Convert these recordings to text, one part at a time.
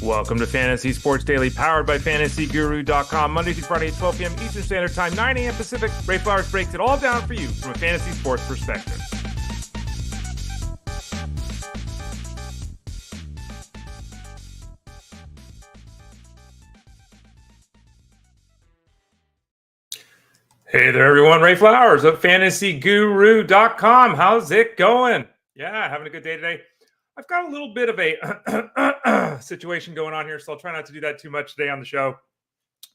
Welcome to Fantasy Sports Daily, powered by FantasyGuru.com. Monday through Friday at 12 p.m. Eastern Standard Time, 9 a.m. Pacific. Ray Flowers breaks it all down for you from a fantasy sports perspective. Hey there, everyone. Ray Flowers of FantasyGuru.com. How's it going? Yeah, having a good day today. I've got a little bit of a situation going on here, so I'll try not to do that too much today on the show.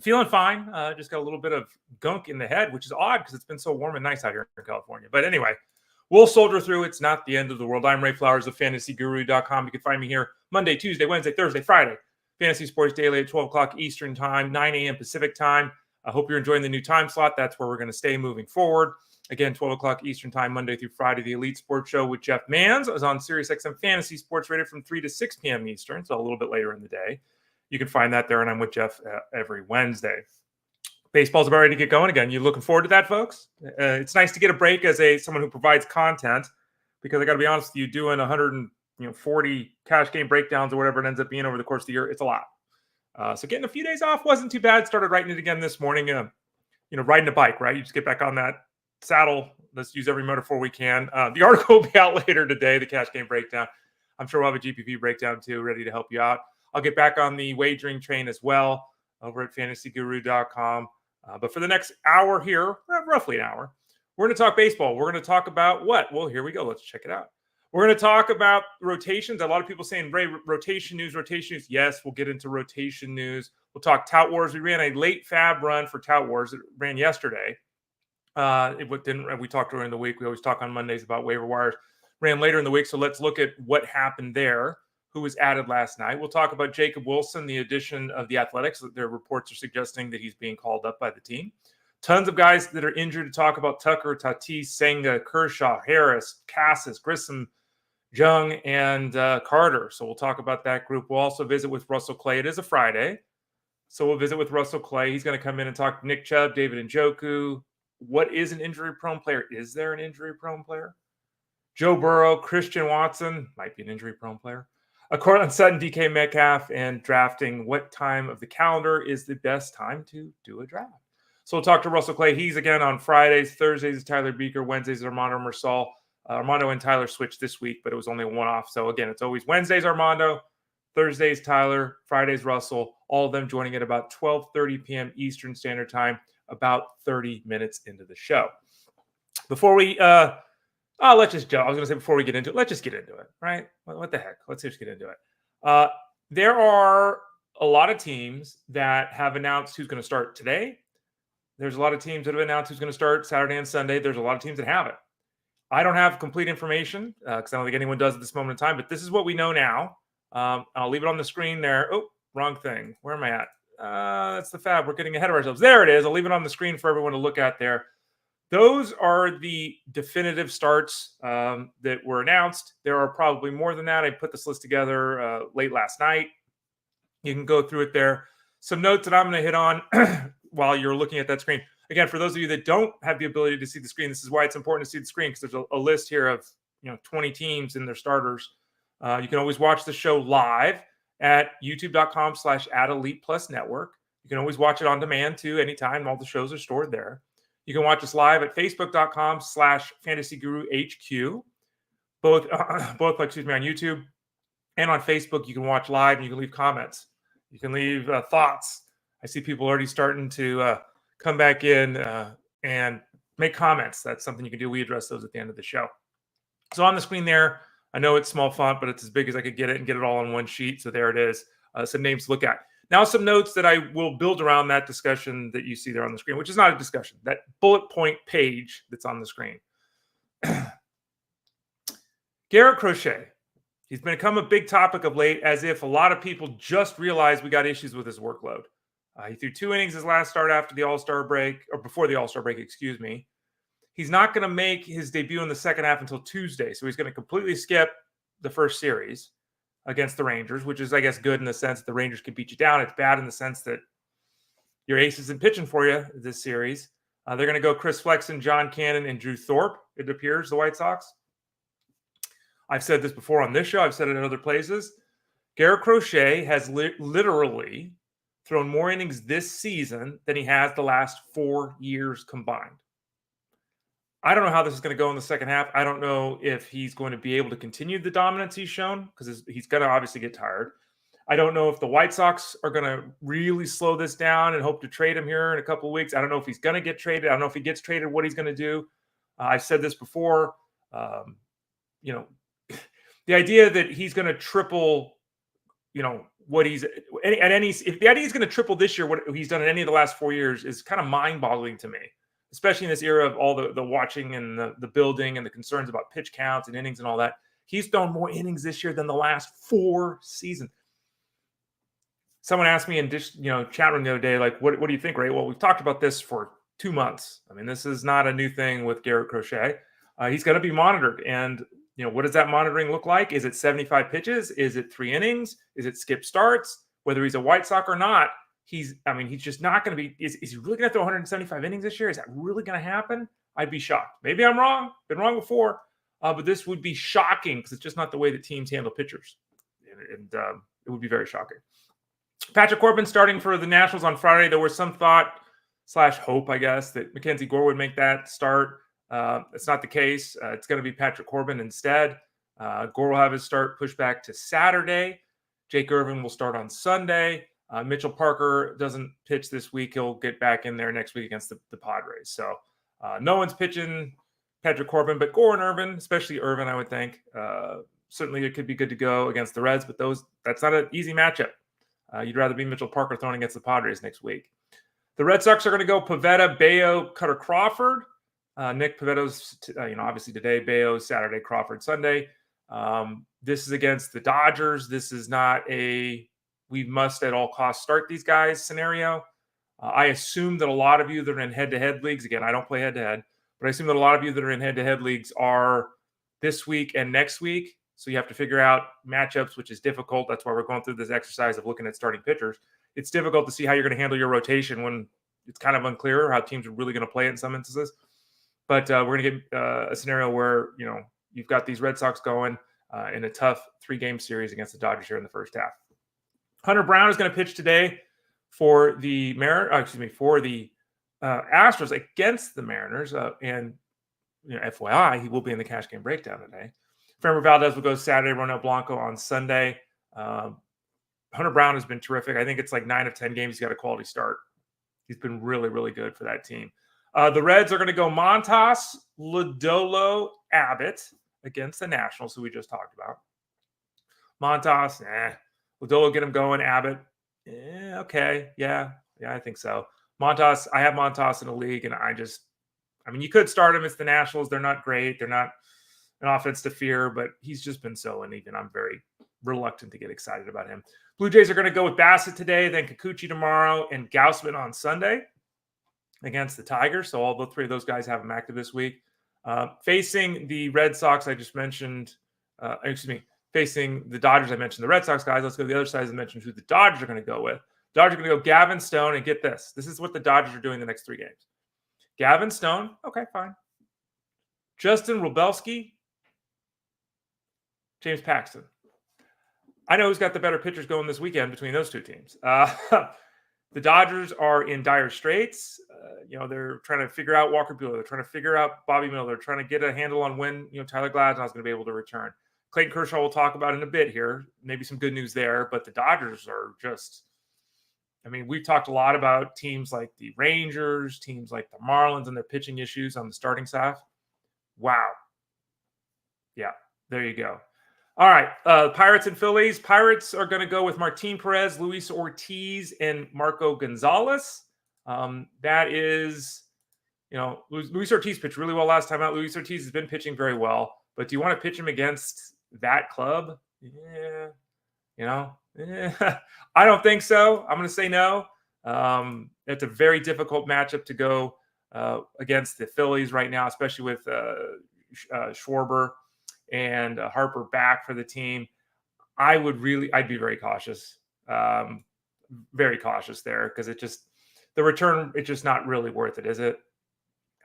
Feeling fine. Just got a little bit of gunk in the head, which is odd because it's been so warm and nice out here in California. But anyway, we'll soldier through. It's not the end of the world. I'm Ray Flowers of FantasyGuru.com. You can find me here Monday, Tuesday, Wednesday, Thursday, Friday. Fantasy Sports Daily at 12 o'clock Eastern Time, 9 a.m. Pacific Time. I hope you're enjoying the new time slot. That's where we're going to stay moving forward. Again, 12 o'clock Eastern Time, Monday through Friday, the Elite Sports Show with Jeff Manns is on SiriusXM Fantasy Sports Radio from 3 to 6 p.m. Eastern, so a little bit later in the day. You can find that there, and I'm with Jeff every Wednesday. Baseball's about ready to get going again. You looking forward to that, folks? It's nice to get a break as someone who provides content, because I got to be honest with you, doing 140 cash game breakdowns or whatever it ends up being over the course of the year, it's a lot. So getting a few days off wasn't too bad. Started writing it again this morning. Riding a bike, right? You just get back on that saddle. Let's use every metaphor we can. The article will be out later today, the cash game breakdown. I'm sure we'll have a GPP breakdown too, ready to help you out. I'll get back on the wagering train as well over at fantasyguru.com. But for the next hour here, roughly an hour, we're going to talk baseball. We're going to talk about what? Well, here we go. Let's check it out. We're going to talk about rotations. A lot of people saying, Ray, rotation news. Yes, we'll get into rotation news. We'll talk Tout Wars. We ran a late FAAB run for Tout Wars. It ran yesterday. We talked during the week. We always talk on Mondays about waiver wires. Ran later in the week, so let's look at what happened there, who was added last night. We'll talk about Jacob Wilson, the addition of the Athletics. Their reports are suggesting that he's being called up by the team. Tons of guys that are injured to talk about: Tucker, Tatis, Senga, Kershaw, Harris, Casas, Grissom, Jung, and Carter. So we'll talk about that group. We'll also visit with Russell Clay. It is a Friday, so we'll visit with Russell Clay. He's going to come in and talk Nick Chubb, David Njoku. What is an injury-prone player? Is there an injury-prone player? Joe Burrow, Christian Watson, might be an injury-prone player. Courtland, Sutton, DK Metcalf, and drafting. What time of the calendar is the best time to do a draft? So we'll talk to Russell Clay. He's again on Fridays. Thursdays is Tyler Beaker. Wednesdays is Armando Mersal. Armando and Tyler switched this week, but it was only a one-off. So again, it's always Wednesdays Armando, Thursdays Tyler, Fridays Russell. All of them joining at about 12:30 p.m. Eastern Standard Time, about 30 minutes into the show. Before we let's just jump. I was going to say before we get into it, let's just get into it, right? What the heck? Let's just get into it. There are a lot of teams that have announced who's going to start today. There's a lot of teams that have announced who's going to start Saturday and Sunday. There's a lot of teams that haven't. I don't have complete information because I don't think anyone does at this moment in time, but this is what we know now. I'll leave it on the screen there. Oh, wrong thing. Where am I at? That's the FAAB. We're getting ahead of ourselves. There it is. I'll leave it on the screen for everyone to look at there. Those are the definitive starts that were announced. There are probably more than that. I put this list together late last night. You can go through it there. Some notes that I'm going to hit on while you're looking at that screen. Again, for those of you that don't have the ability to see the screen, this is why it's important to see the screen, because there's a list here of 20 teams and their starters. You can always watch the show live at youtube.com/@ElitePlusNetwork. You can always watch it on demand too, anytime. All the shows are stored there. You can watch us live at facebook.com/FantasyGuruHQ. Both on YouTube and on Facebook. You can watch live and you can leave comments. You can leave thoughts. I see people already starting to come back in and make comments. That's something you can do. We address those at the end of the show. So on the screen there, I know it's small font, but it's as big as I could get it and get it all on one sheet. So there it is. Some names to look at. Now some notes that I will build around that discussion that you see there on the screen, which is not a discussion, that bullet point page that's on the screen. Garrett Crochet. He's become a big topic of late, as if a lot of people just realized we got issues with his workload. He threw 2 innings his last start after the All-Star break, or before the All-Star break, excuse me. He's not going to make his debut in the second half until Tuesday, so he's going to completely skip the first series against the Rangers, which is, I guess, good in the sense that the Rangers can beat you down. It's bad in the sense that your ace isn't pitching for you this series. They're going to go Chris Flexen, John Cannon, and Drew Thorpe, it appears, the White Sox. I've said this before on this show. I've said it in other places. Garrett Crochet has literally thrown more innings this season than he has the last 4 years combined. I don't know how this is going to go in the second half. I don't know if he's going to be able to continue the dominance he's shown because he's going to obviously get tired. I don't know if the White Sox are going to really slow this down and hope to trade him here in a couple of weeks. I don't know if he's going to get traded. I don't know if he gets traded, what he's going to do. I've said this before. The idea that he's going to triple, what he's if the idea he's going to triple this year, what he's done in any of the last 4 years is kind of mind-boggling to me, especially in this era of all the watching and the building and the concerns about pitch counts and innings and all that. He's thrown more innings this year than the last 4 seasons. Someone asked me in chat room the other day, like, what do you think, Ray? Well, we've talked about this for 2 months. I mean, this is not a new thing with Garrett Crochet. He's going to be monitored. And, what does that monitoring look like? Is it 75 pitches? Is it 3 innings? Is it skip starts? Whether he's a White Sox or not, he's just not going to be – is he really going to throw 175 innings this year? Is that really going to happen? I'd be shocked. Maybe I'm wrong. Been wrong before. But this would be shocking because it's just not the way that teams handle pitchers. And it would be very shocking. Patrick Corbin starting for the Nationals on Friday. There was some thought / hope, I guess, that Mackenzie Gore would make that start. It's not the case. It's going to be Patrick Corbin instead. Gore will have his start pushed back to Saturday. Jake Irvin will start on Sunday. Mitchell Parker doesn't pitch this week. He'll get back in there next week against the Padres. So no one's pitching Patrick Corbin, but Gore and Irvin, especially Irvin, I would think. Certainly it could be good to go against the Reds, but that's not an easy matchup. You'd rather be Mitchell Parker throwing against the Padres next week. The Red Sox are going to go Pivetta, Bayo, Cutter, Crawford. Nick Pivetta's, obviously today, Bayo, Saturday, Crawford, Sunday. This is against the Dodgers. This is not we must at all costs start these guys scenario. I assume that a lot of you that are in head-to-head leagues, again, I don't play head-to-head, but I assume that a lot of you that are in head-to-head leagues are this week and next week. So you have to figure out matchups, which is difficult. That's why we're going through this exercise of looking at starting pitchers. It's difficult to see how you're going to handle your rotation when it's kind of unclear how teams are really going to play it in some instances. But we're going to get a scenario where, you've got these Red Sox going in a tough 3-game series against the Dodgers here in the first half. Hunter Brown is going to pitch today for the Astros against the Mariners. And FYI, he will be in the cash game breakdown today. Framber Valdez will go Saturday, Ronel Blanco on Sunday. Hunter Brown has been terrific. I think it's like 9 of 10 games he's got a quality start. He's been really, really good for that team. The Reds are going to go Montas, Lodolo, Abbott against the Nationals, who we just talked about. Montas, Lodolo, get him going. Abbott, okay. Yeah, I think so. Montas, I have Montas in the league, and you could start him. It's the Nationals. They're not great. They're not an offense to fear, but he's just been so uneven. I'm very reluctant to get excited about him. Blue Jays are going to go with Bassett today, then Kikuchi tomorrow, and Gausman on Sunday against the Tigers. So all the 3 of those guys have them active this week. Facing the Red Sox, I just mentioned, facing the Dodgers, I mentioned the Red Sox guys. Let's go to the other side and mention who the Dodgers are going to go with. Dodgers are going to go Gavin Stone, and get this. This is what the Dodgers are doing the next 3 games. Gavin Stone, okay, fine. Justin Wrobelski, James Paxton. I know who's got the better pitchers going this weekend between those 2 teams. The Dodgers are in dire straits. They're trying to figure out Walker Buehler. They're trying to figure out Bobby Miller. They're trying to get a handle on when Tyler Glasnow is going to be able to return. Clayton Kershaw we'll talk about in a bit here. Maybe some good news there. But the Dodgers are just we've talked a lot about teams like the Rangers, teams like the Marlins and their pitching issues on the starting staff. Wow. Yeah, there you go. All right, Pirates and Phillies. Pirates are going to go with Martin Perez, Luis Ortiz, and Marco Gonzalez. That is, Luis Ortiz pitched really well last time out. Luis Ortiz has been pitching very well, but do you want to pitch him against that club? I don't think so. I'm going to say no. It's a very difficult matchup to go against the Phillies right now, especially with Schwarber and Harper back for the team. I'd be very cautious. Very cautious there because the return, it's just not really worth it, is it?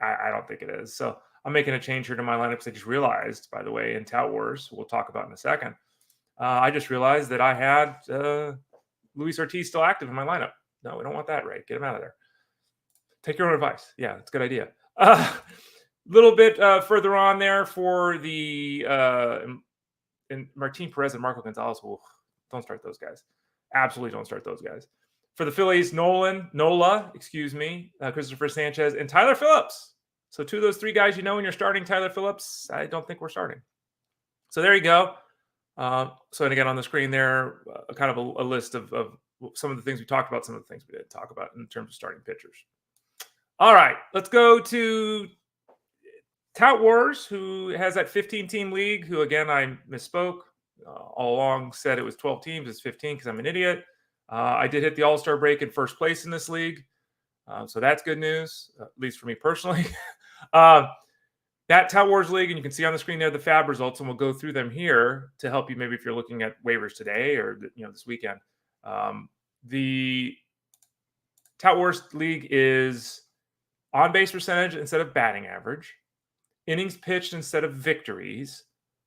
I don't think it is. So I'm making a change here to my lineups. I just realized, by the way, in Tout Wars, we'll talk about in a second. I just realized that I had Luis Ortiz still active in my lineup. No, we don't want that, Ray. Get him out of there. Take your own advice. Yeah, it's a good idea. Little bit further on there for the and Martin Perez and Marco Gonzalez. Don't start those guys. Absolutely don't start those guys. For the Phillies, Nola, Christopher Sanchez, and Tyler Phillips. So 2 of those 3 guys, when you're starting Tyler Phillips, I don't think we're starting. So there you go. So and again on the screen there, kind of a list of some of the things we talked about, some of the things we didn't talk about in terms of starting pitchers. All right, let's go to Tout Wars, who has that 15-team league, who, again, I misspoke. All along said it was 12 teams. It's 15 because I'm an idiot. I did hit the All-Star break in first place in this league. So that's good news, at least for me personally. That Tout Wars league, and you can see on the screen there the FAAB results, and we'll go through them here to help you maybe if you're looking at waivers today or this weekend. The Tout Wars league is on-base percentage instead of batting average, innings pitched instead of victories,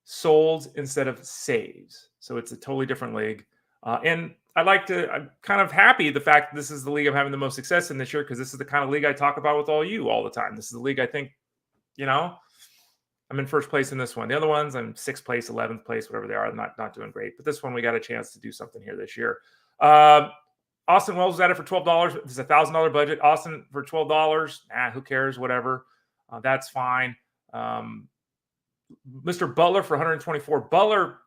solds instead of saves. So it's a totally different league. And I'm kind of happy the fact that this is the league I'm having the most success in this year, because this is the kind of league I talk about with all you all the time. This is the league I think, I'm in first place in this one. The other ones, I'm 6th place, 11th place, whatever they are. I'm not doing great. But this one, we got a chance to do something here this year. Austin Wells was at it for $12. It's a $1,000 budget. Austin for $12. Who cares? Whatever. That's fine. Mr. Butler for $124. Butler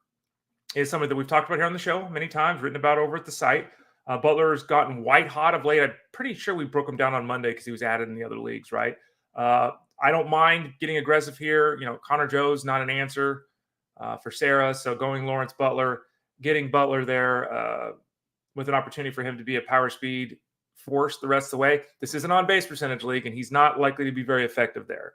is somebody that we've talked about here on the show many times, written about over at the site. Butler's gotten white hot of late. I'm pretty sure we broke him down on Monday because he was added in the other leagues, right? I don't mind getting aggressive here. Connor Joe's not an answer for Sarah. So going Lawrence Butler, getting Butler there with an opportunity for him to be a power speed force the rest of the way. This is an on-base percentage league, and he's not likely to be very effective there.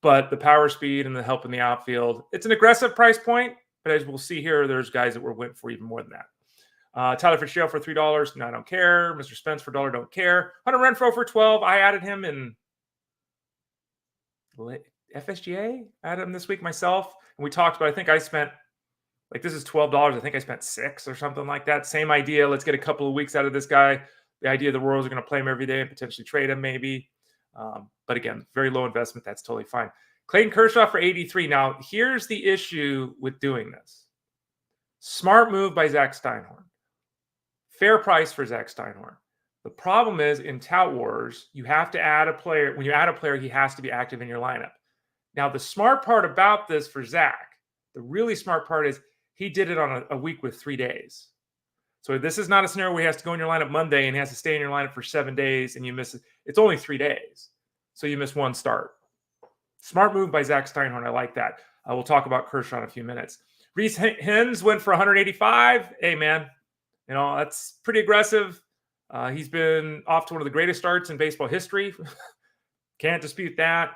But the power speed and the help in the outfield, it's an aggressive price point. But as we'll see here, there's guys that went for even more than that. Tyler Fitzgerald for $3. No, I don't care. Mr. Spence for $1. Don't care. Hunter Renfroe for $12. I added him in FSGA. I added him this week myself. And we talked about, I think I spent, this is $12. I think I spent $6 or something like that. Same idea. Let's get a couple of weeks out of this guy. The idea the Royals are going to play him every day and potentially trade him maybe. But again, very low investment. That's totally fine. Clayton Kershaw for $83. Now, here's the issue with doing this. Smart move by Zach Steinhorn. Fair price for Zach Steinhorn. The problem is in Tout Wars, you have to add a player. When you add a player, he has to be active in your lineup. Now, the smart part about this for Zach, the really smart part is he did it on a week with 3 days. So this is not a scenario where he has to go in your lineup Monday and he has to stay in your lineup for 7 days and you miss it. It's only 3 days. So you miss one start. Smart move by Zach Steinhorn. I like that. We'll talk about Kershaw in a few minutes. Reese Hens went for $185. Hey, man, that's pretty aggressive. He's been off to one of the greatest starts in baseball history. Can't dispute that.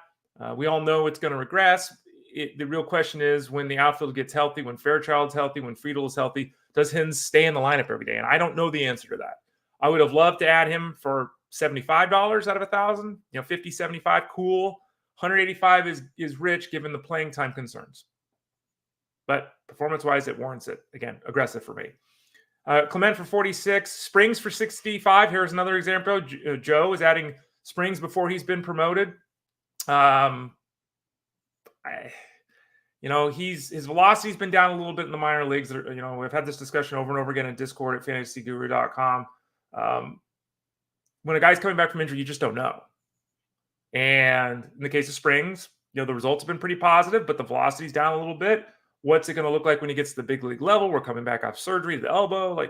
We all know it's going to regress. The real question is when the outfield gets healthy, when Fairchild's healthy, when Friedel is healthy, does Hens stay in the lineup every day? And I don't know the answer to that. I would have loved to add him for $75 out of 1,000. 50, 75, cool. 185 is rich given the playing time concerns. But performance-wise, it warrants it. Again, aggressive for me. Clement for 46, Springs for 65. Here's another example. Joe is adding Springs before he's been promoted. His velocity's been down a little bit in the minor leagues. We've had this discussion over and over again in Discord at fantasyguru.com. When a guy's coming back from injury, you just don't know. And in the case of Springs, the results have been pretty positive, but the velocity's down a little bit. What's it going to look like when he gets to the big league level? We're coming back off surgery to the elbow. And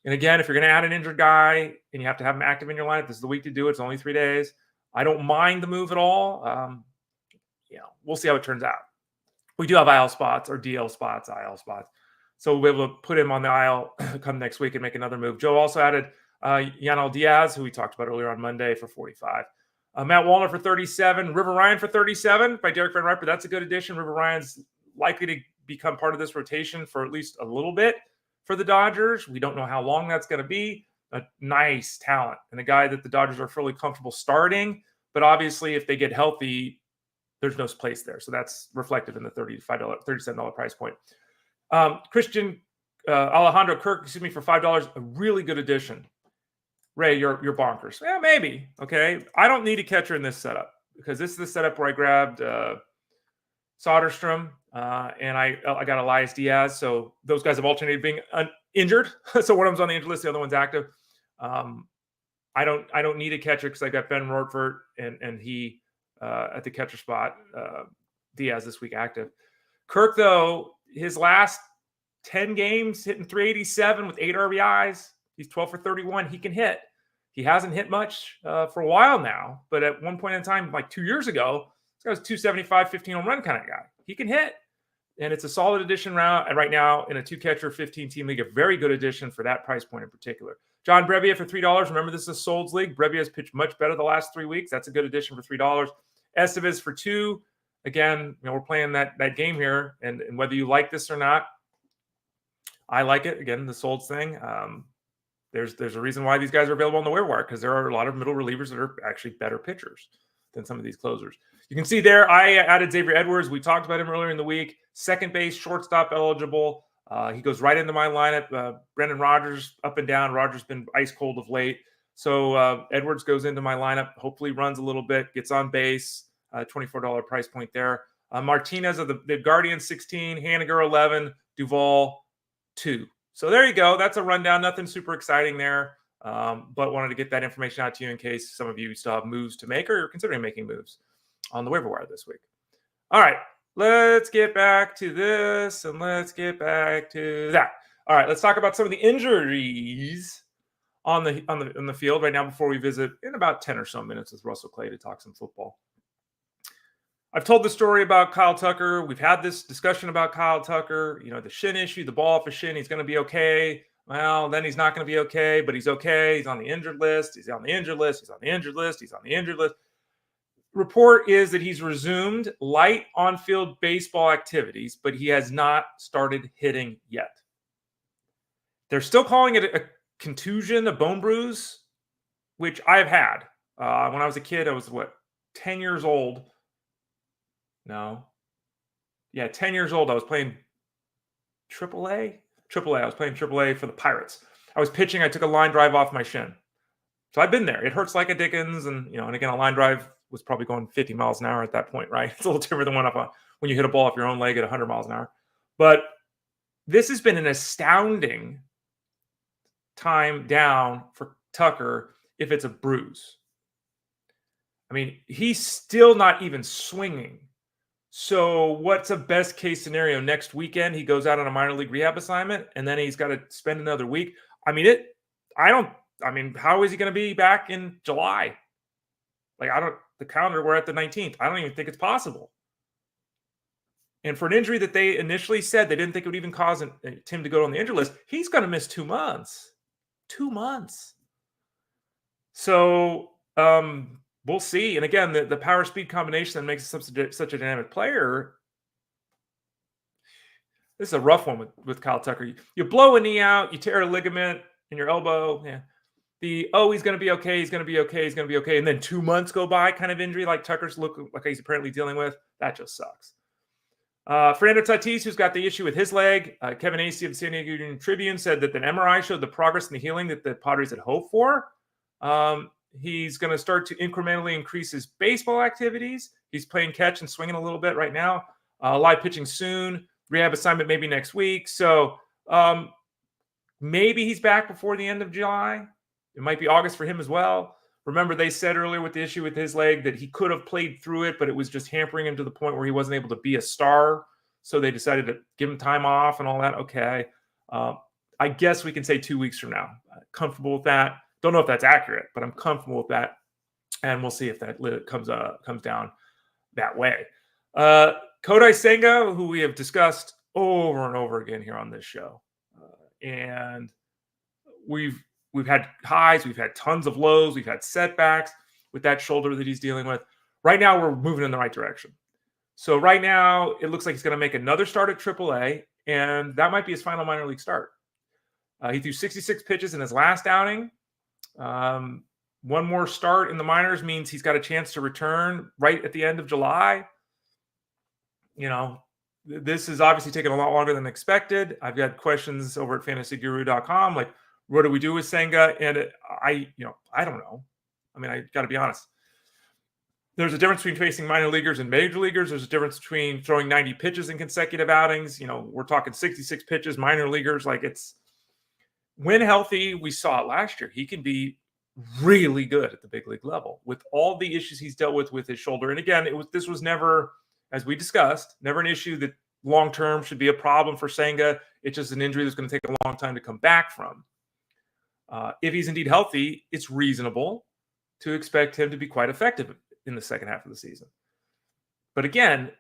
again, if you're going to add an injured guy and you have to have him active in your lineup, this is the week to do it. It's only 3 days. I don't mind the move at all. We'll see how it turns out. We do have IL spots or DL spots, IL spots. So we'll be able to put him on the IL come next week and make another move. Joe also added Yanel Diaz, who we talked about earlier on Monday, for 45. Matt Wallner for 37. River Ryan for 37 by Derek Van Riper. That's a good addition. River Ryan's likely to become part of this rotation for at least a little bit for the Dodgers. We don't know how long that's going to be. A nice talent and a guy that the Dodgers are fairly comfortable starting. But obviously, if they get healthy, there's no place there. So that's reflected in the $37 price point. Christian Alejandro Kirk, for $5, a really good addition. Ray, you're bonkers. Yeah, maybe. Okay. I don't need a catcher in this setup because this is the setup where I grabbed Soderstrom and I got Elias Diaz. So those guys have alternated being injured. So one of them's on the injured list, the other one's active. I don't need a catcher because I got Ben Rortfurt and he at the catcher spot. Diaz this week active. Kirk, though, his last 10 games hitting 387 with 8 RBIs. He's 12 for 31. He can hit. He hasn't hit much for a while now, but at one point in time, like 2 years ago, this guy was 275, 15 home run kind of guy. He can hit. And it's a solid addition right now in a 2-catcher, 15-team league, a very good addition for that price point in particular. John Brebbia for $3. Remember, this is a Solds league. Brebbia has pitched much better the last 3 weeks. That's a good addition for $3. Estevez for $2. Again, we're playing that game here, and whether you like this or not, I like it. Again, the Solds thing. There's a reason why these guys are available on the waiver wire because there are a lot of middle relievers that are actually better pitchers than some of these closers. You can see there, I added Xavier Edwards. We talked about him earlier in the week. Second base, shortstop eligible. He goes right into my lineup. Brendan Rodgers up and down. Rodgers been ice cold of late. So Edwards goes into my lineup, hopefully runs a little bit, gets on base, $24 price point there. Martinez of the Guardians, 16, Haniger, 11, Duvall, 2. So there you go. That's a rundown. Nothing super exciting there, but wanted to get that information out to you in case some of you still have moves to make or you're considering making moves on the waiver wire this week. All right, let's get back to this and let's get back to that. All right, let's talk about some of the injuries on the field right now before we visit in about 10 or so minutes with Russell Clay to talk some football. I've told the story about Kyle Tucker. We've had this discussion about Kyle Tucker, the shin issue, the ball off his shin. He's going to be okay. Well, then he's not going to be okay, but he's okay. He's on the injured list. He's on the injured list. He's on the injured list. He's on the injured list. Report is that he's resumed light on-field baseball activities, but he has not started hitting yet. They're still calling it a contusion, a bone bruise, which I've had. When I was a kid, I was, 10 years old. No. Yeah, 10 years old. I was playing AAA. I was playing AAA for the Pirates. I was pitching. I took a line drive off my shin. So I've been there. It hurts like a dickens. And, and again, a line drive was probably going 50 miles an hour at that point, right? It's a little different than when you hit a ball off your own leg at 100 miles an hour. But this has been an astounding time down for Tucker if it's a bruise. I mean, he's still not even swinging. So what's a best case scenario? Next weekend, he goes out on a minor league rehab assignment, and then he's got to spend another week. How is he going to be back in July? The calendar, we're at the 19th. I don't even think it's possible. And for an injury that they initially said they didn't think it would even cause Tim to go on the injury list, he's going to miss 2 months. 2 months. So, we'll see. And again, the power speed combination that makes him such a dynamic player. This is a rough one with Kyle Tucker. You blow a knee out, you tear a ligament in your elbow. Yeah. He's going to be okay. He's going to be okay. He's going to be okay. And then 2 months go by kind of injury like Tucker's like he's apparently dealing with. That just sucks. Fernando Tatis, who's got the issue with his leg. Kevin Acey of the San Diego Union Tribune said that the MRI showed the progress and the healing that the Padres had hoped for. He's going to start to incrementally increase his baseball activities. He's playing catch and swinging a little bit right now. Live pitching soon. Rehab assignment maybe next week. So maybe he's back before the end of July. It might be August for him as well. Remember, they said earlier with the issue with his leg that he could have played through it, but it was just hampering him to the point where he wasn't able to be a star. So they decided to give him time off and all that. Okay. I guess we can say 2 weeks from now. Comfortable with that. Don't know if that's accurate, but I'm comfortable with that. And we'll see if that comes down that way. Kodai Senga, who we have discussed over and over again here on this show. And we've had highs, we've had tons of lows, we've had setbacks with that shoulder that he's dealing with. Right now, we're moving in the right direction. So right now, it looks like he's going to make another start at AAA, and that might be his final minor league start. He threw 66 pitches in his last outing. One more start in the minors means he's got a chance to return right at the end of July. this is obviously taking a lot longer than expected. I've got questions over at fantasyguru.com. Like, what do we do with Senga? And I don't know. I mean, I got to be honest. There's a difference between facing minor leaguers and major leaguers. There's a difference between throwing 90 pitches in consecutive outings. We're talking 66 pitches, minor leaguers. Like, it's when healthy, we saw it last year. He can be really good at the big league level with all the issues he's dealt with his shoulder. And again, this was never, as we discussed, never an issue that long-term should be a problem for Senga. It's just an injury that's going to take a long time to come back from. If he's indeed healthy, it's reasonable to expect him to be quite effective in the second half of the season. But again,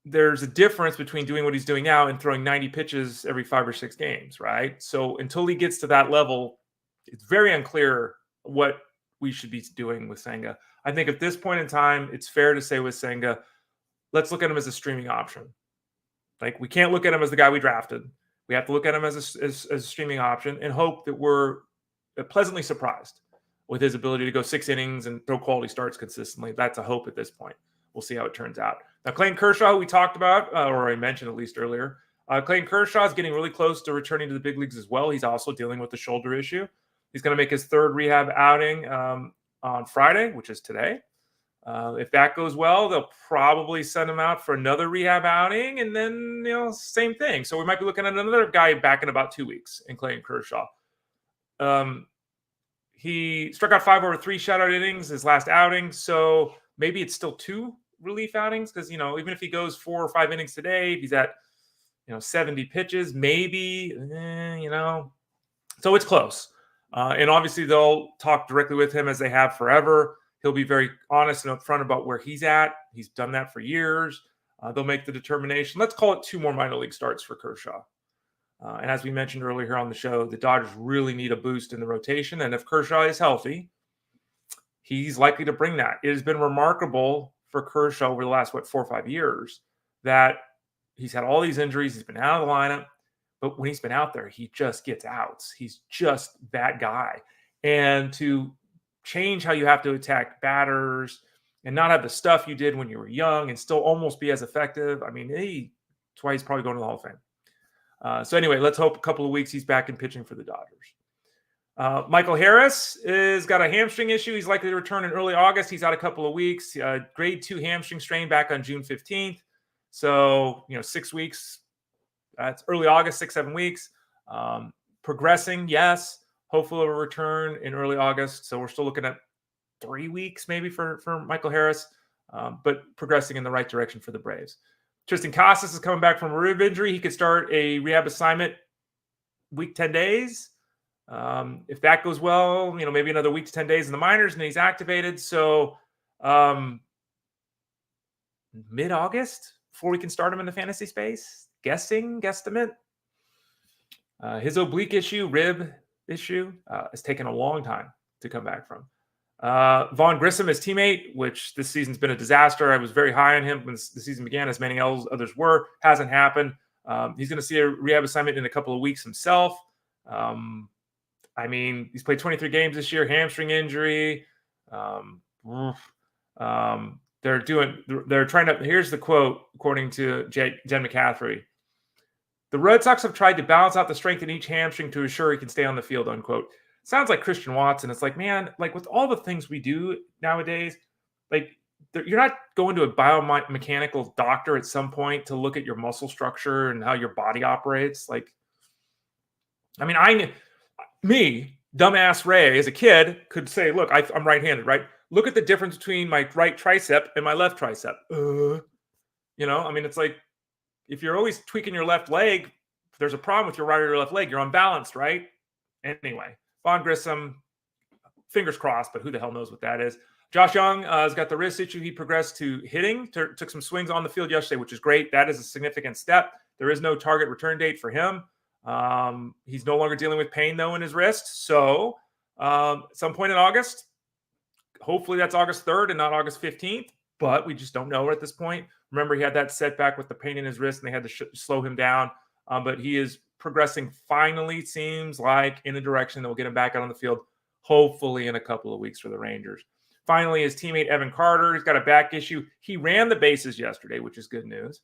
there's a difference between doing what he's doing now and throwing 90 pitches every 5 or 6 games, right? So until he gets to that level, it's very unclear what we should be doing with Senga. I think at this point in time, it's fair to say with Senga, let's look at him as a streaming option. Like, we can't look at him as the guy we drafted. We have to look at him as a streaming option and hope that we're pleasantly surprised with his ability to go 6 innings and throw quality starts consistently. That's a hope at this point. We'll see how it turns out. Now, Clayton Kershaw, we talked about, or I mentioned at least earlier. Clayton Kershaw is getting really close to returning to the big leagues as well. He's also dealing with the shoulder issue. He's going to make his 3rd rehab outing on Friday, which is today. If that goes well, they'll probably send him out for another rehab outing, and then, same thing. So we might be looking at another guy back in about 2 weeks in Clayton Kershaw. He struck out 5 over 3 shutout innings his last outing, so maybe it's still 2 relief outings because, even if he goes 4 or 5 innings today, if he's at, 70 pitches, maybe, so it's close. And obviously they'll talk directly with him as they have forever. He'll be very honest and upfront about where he's at. He's done that for years. They'll make the determination. Let's call it 2 more minor league starts for Kershaw. And as we mentioned earlier here on the show, the Dodgers really need a boost in the rotation. And if Kershaw is healthy, he's likely to bring that. It has been remarkable for Kershaw over the last, 4 or 5 years that he's had all these injuries. He's been out of the lineup. But when he's been out there, he just gets outs. He's just that guy. And to change how you have to attack batters and not have the stuff you did when you were young and still almost be as effective, I mean, that's why he's probably going to the Hall of Fame. So anyway, let's hope a couple of weeks he's back in pitching for the Dodgers. Michael Harris has got a hamstring issue. He's likely to return in early August. He's out a couple of weeks. Grade 2 hamstring strain back on June 15th. So, 6 weeks. It's early August, 6-7 weeks. Progressing, yes. Hopefully it'll return in early August. So we're still looking at 3 weeks maybe for Michael Harris, but progressing in the right direction for the Braves. Triston Casas is coming back from a rib injury. He could start a rehab assignment week 10 days. If that goes well, maybe another week to 10 days in the minors, and he's activated. So mid-August before we can start him in the fantasy space. Guesstimate. His oblique issue, rib issue, has taken a long time to come back from. Vaughn Grissom, his teammate, which this season's been a disaster. I was very high on him when the season began, as many others were. Hasn't happened. He's going to see a rehab assignment in a couple of weeks himself. He's played 23 games this year, hamstring injury. They're trying to, here's the quote, according to Jen McCaffrey. The Red Sox have tried to balance out the strength in each hamstring to ensure he can stay on the field, unquote. Sounds like Christian Watson. It's like, man, like with all the things we do nowadays, like you're not going to a biomechanical doctor at some point to look at your muscle structure and how your body operates. Like, me, dumbass Ray, as a kid, could say, look, I'm right-handed, right? Look at the difference between my right tricep and my left tricep. It's like if you're always tweaking your left leg, if there's a problem with your right or your left leg, you're unbalanced, right? Anyway, Vaughn Grissom, fingers crossed, but who the hell knows what that is. Josh Jung has got the wrist issue. He progressed to hitting, took some swings on the field yesterday, which is great. That is a significant step. There is no target return date for him. He's no longer dealing with pain, though, in his wrist. So at some point in August, hopefully that's August 3rd and not August 15th, but we just don't know at this point. Remember, he had that setback with the pain in his wrist, and they had to slow him down. But he is progressing finally, seems like, in a direction that will get him back out on the field, hopefully in a couple of weeks for the Rangers. Finally, his teammate Evan Carter, he's got a back issue. He ran the bases yesterday, which is good news.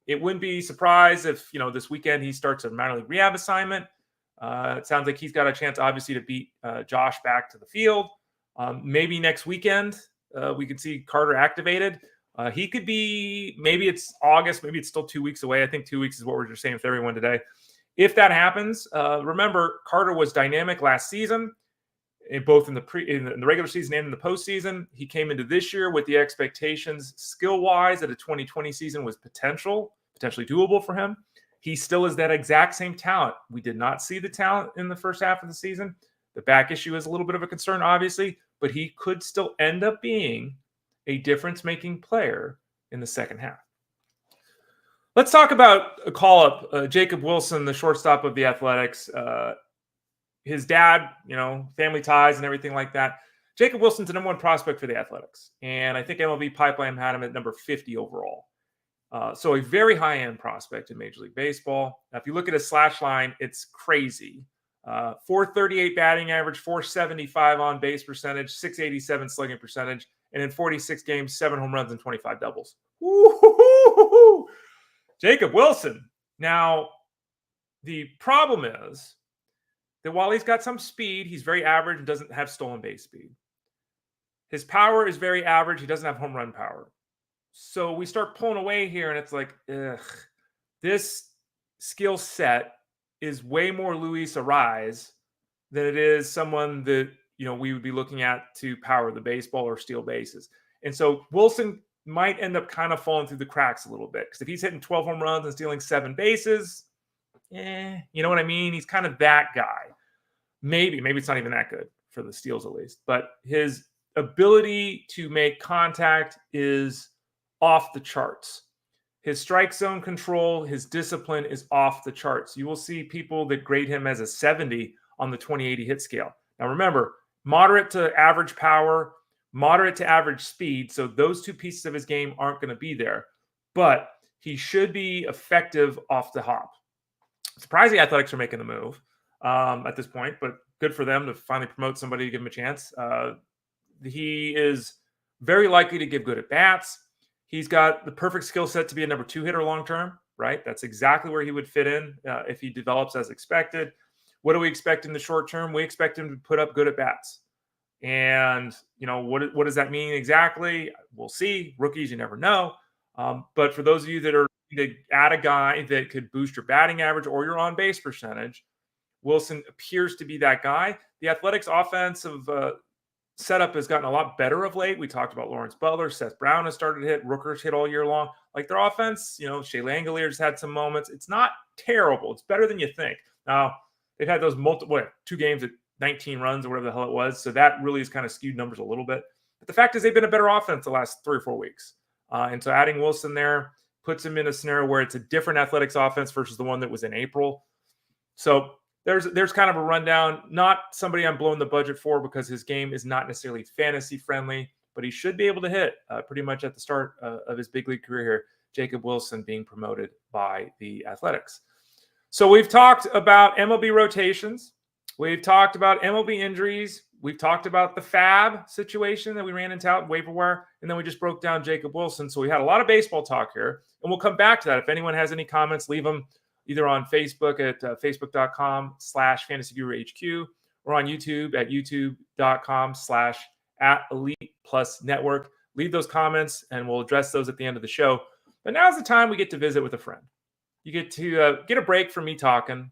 it wouldn't be surprised if, this weekend he starts a minor league rehab assignment. It sounds like he's got a chance, obviously, to beat Josh back to the field. Maybe next weekend we could see Carter activated. He could be, maybe it's August, maybe it's still 2 weeks away. I think 2 weeks is what we're just saying with everyone today. If that happens, remember, Carter was dynamic last season, both in the regular season and in the postseason. He came into this year with the expectations, skill-wise, that a 2020 season was potentially doable for him. He still is that exact same talent. We did not see the talent in the first half of the season. The back issue is a little bit of a concern, obviously, but he could still end up being a difference-making player in the second half. Let's talk about a call-up. Jacob Wilson, the shortstop of the Athletics. His dad, family ties and everything like that. Jacob Wilson's the number one prospect for the Athletics. And I think MLB Pipeline had him at number 50 overall. So a very high-end prospect in Major League Baseball. Now, if you look at his slash line, it's crazy. 438 batting average, 475 on-base percentage, 687 slugging percentage, and in 46 games, 7 home runs and 25 doubles. Woo-hoo-hoo-hoo-hoo! Jacob Wilson. Now, the problem is that while he's got some speed, he's very average and doesn't have stolen base speed. His power is very average. He doesn't have home run power. So we start pulling away here, and it's like, this skill set is way more Luis Ariz than it is someone that, we would be looking at to power the baseball or steal bases. And so Wilson might end up kind of falling through the cracks a little bit, because if he's hitting 12 home runs and stealing 7 bases, you know what I mean? He's kind of that guy. Maybe it's not even that good for the steals, at least. But his ability to make contact is off the charts. His strike zone control, his discipline is off the charts. You will see people that grade him as a 70 on the 20/80 hit scale. Now remember, moderate to average power, moderate to average speed. So those two pieces of his game aren't going to be there. But he should be effective off the hop. Surprised the Athletics are making the move at this point, but good for them to finally promote somebody to give him a chance. He is very likely to give good at bats. He's got the perfect skill set to be a number 2 hitter long-term, right? That's exactly where he would fit in if he develops as expected. What do we expect in the short term? We expect him to put up good at bats. And, what does that mean exactly? We'll see. Rookies, you never know. But for those of you that are to add a guy that could boost your batting average or your on-base percentage, Wilson appears to be that guy. The Athletics' offensive setup has gotten a lot better of late. We talked about Lawrence Butler. Seth Brown has started to hit. Rooker's hit all year long. Like their offense, Shea Langolier's had some moments. It's not terrible. It's better than you think. Now, they've had those 2 games at 19 runs or whatever the hell it was. So that really has kind of skewed numbers a little bit. But the fact is they've been a better offense the last 3 or 4 weeks. And so adding Wilson there puts him in a scenario where it's a different Athletics offense versus the one that was in April. So there's kind of a rundown. Not somebody I'm blowing the budget for, because his game is not necessarily fantasy friendly, but he should be able to hit pretty much at the start of his big league career here. Jacob Wilson being promoted by the Athletics. So we've talked about MLB rotations. We've talked about MLB injuries. We've talked about the FAAB situation that we ran into out in waiver wire, and then we just broke down Jacob Wilson. So we had a lot of baseball talk here, and we'll come back to that. If anyone has any comments, leave them either on Facebook at facebook.com/fantasyguruhq or on YouTube at youtube.com/@elite+network. Leave those comments, and we'll address those at the end of the show. But now's the time we get to visit with a friend. You get to get a break from me talking.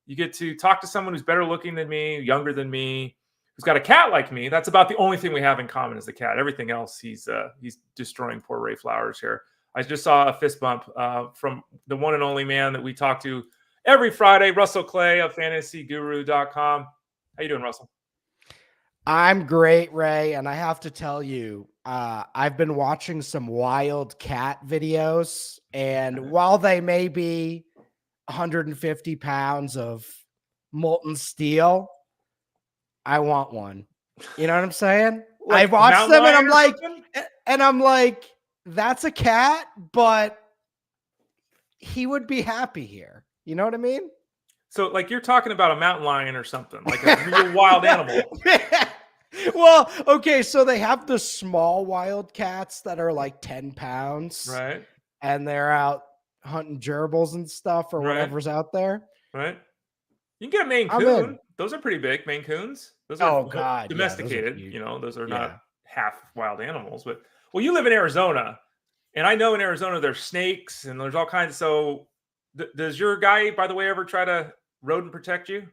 You get to talk to someone who's better looking than me, younger than me, who's got a cat like me. That's about the only thing we have in common is the cat. Everything else, he's destroying poor Ray Flowers here. I just saw a fist bump from the one and only man that we talk to every Friday, Russell Clay of FantasyGuru.com. How you doing, Russell? I'm great, Ray, and I have to tell you, I've been watching some wild cat videos, and while they may be 150 pounds of molten steel, I want one. You know what I'm saying? Like I watched them, and I'm something? like, that's a cat, but he would be happy here. You know what I mean? So, like, you're talking about a mountain lion or something, like a real wild animal. Well, okay, so they have the small wild cats that are like 10 pounds. Right. And they're out hunting gerbils and stuff or whatever's out there. Right. You can get a Maine I'm Coon. in. Those are pretty big, Maine Coons. Those are God, domesticated. Yeah, Those are not half wild animals. But well, you live in Arizona, and I know in Arizona there's snakes and there's all kinds. So, does your guy, by the way, ever try to rodent protect you?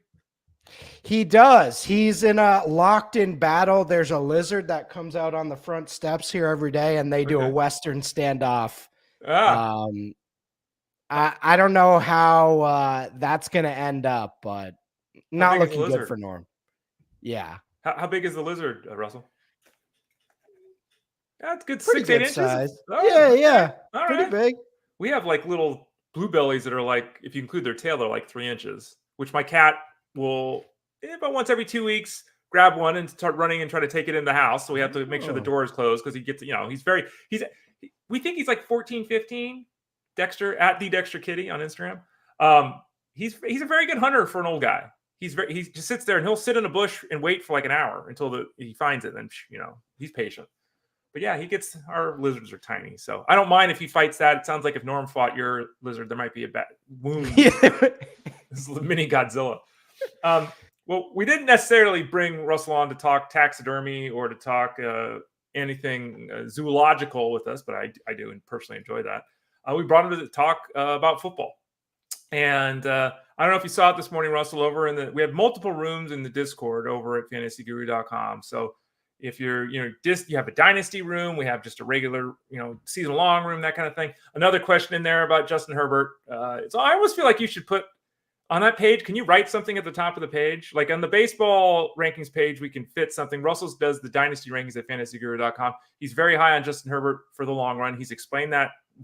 He does. He's in a locked-in battle. There's a lizard that comes out on the front steps here every day, and they do a Western standoff. I don't know how that's going to end up, but not looking good for Norm. Yeah. How big is the lizard, Russell? That's good. Pretty 6-8 good inches. Size. Oh, yeah. All Pretty right. big. We have like little bluebellies that are like, if you include their tail, they're like 3 inches, which my cat will, about once every 2 weeks, grab one and start running and try to take it in the house. So we have to make sure the door is closed because he gets, we think he's like 14, 15. Dexter at the Dexter Kitty on Instagram. He's a very good hunter for an old guy. He just sits there and he'll sit in a bush and wait for like an hour until he finds it. And he's patient. But yeah, our lizards are tiny. So I don't mind if he fights that. It sounds like if Norm fought your lizard, there might be a bad wound. This is mini Godzilla. Well, we didn't necessarily bring Russell on to talk taxidermy or to talk anything zoological with us, but I do and personally enjoy that. We brought him to talk about football. And I don't know if you saw it this morning, Russell, we have multiple rooms in the Discord over at fantasyguru.com. So if you're, you have a dynasty room, we have just a regular, season long room, that kind of thing. Another question in there about Justin Herbert. So I always feel like you should put on that page. Can you write something at the top of the page? Like on the baseball rankings page, we can fit something. Russell does the dynasty rankings at fantasyguru.com. He's very high on Justin Herbert for the long run. He's explained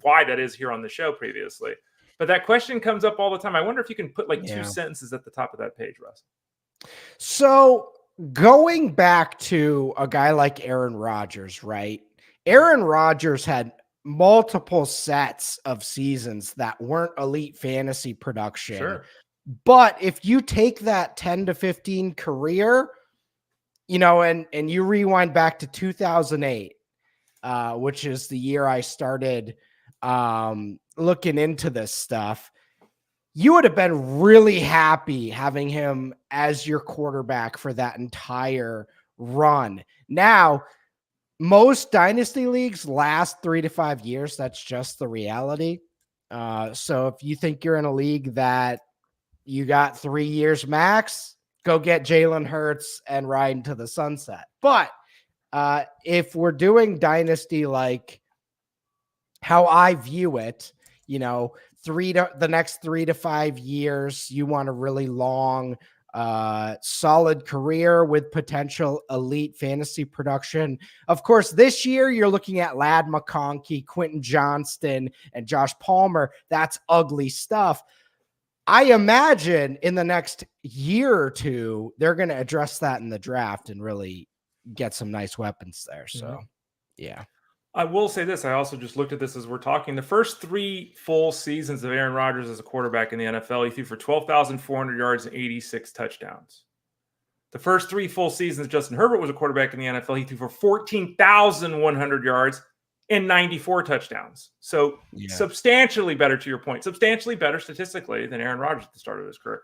why that is here on the show previously. But that question comes up all the time. I wonder if you can put 2 sentences at the top of that page, Russ. So going back to a guy like Aaron Rodgers, right? Aaron Rodgers had multiple sets of seasons that weren't elite fantasy production. Sure. But if you take that 10 to 15 career, and you rewind back to 2008, which is the year I started looking into this stuff, you would have been really happy having him as your quarterback for that entire run. Now, most dynasty leagues last 3 to 5 years. That's just the reality. So if you think you're in a league that you got 3 years max, go get Jalen Hurts and ride into the sunset. But if we're doing dynasty like how I view it, the next 3 to 5 years, you want a really long, solid career with potential elite fantasy production. Of course, this year you're looking at Ladd McConkey, Quentin Johnston, and Josh Palmer. That's ugly stuff. I imagine in the next year or two, they're going to address that in the draft and really get some nice weapons there. So, yeah. I will say this. I also just looked at this as we're talking. The first 3 full seasons of Aaron Rodgers as a quarterback in the NFL, he threw for 12,400 yards and 86 touchdowns. The first 3 full seasons Justin Herbert was a quarterback in the NFL, he threw for 14,100 yards and 94 touchdowns. So substantially better, to your point, substantially better statistically than Aaron Rodgers at the start of his career.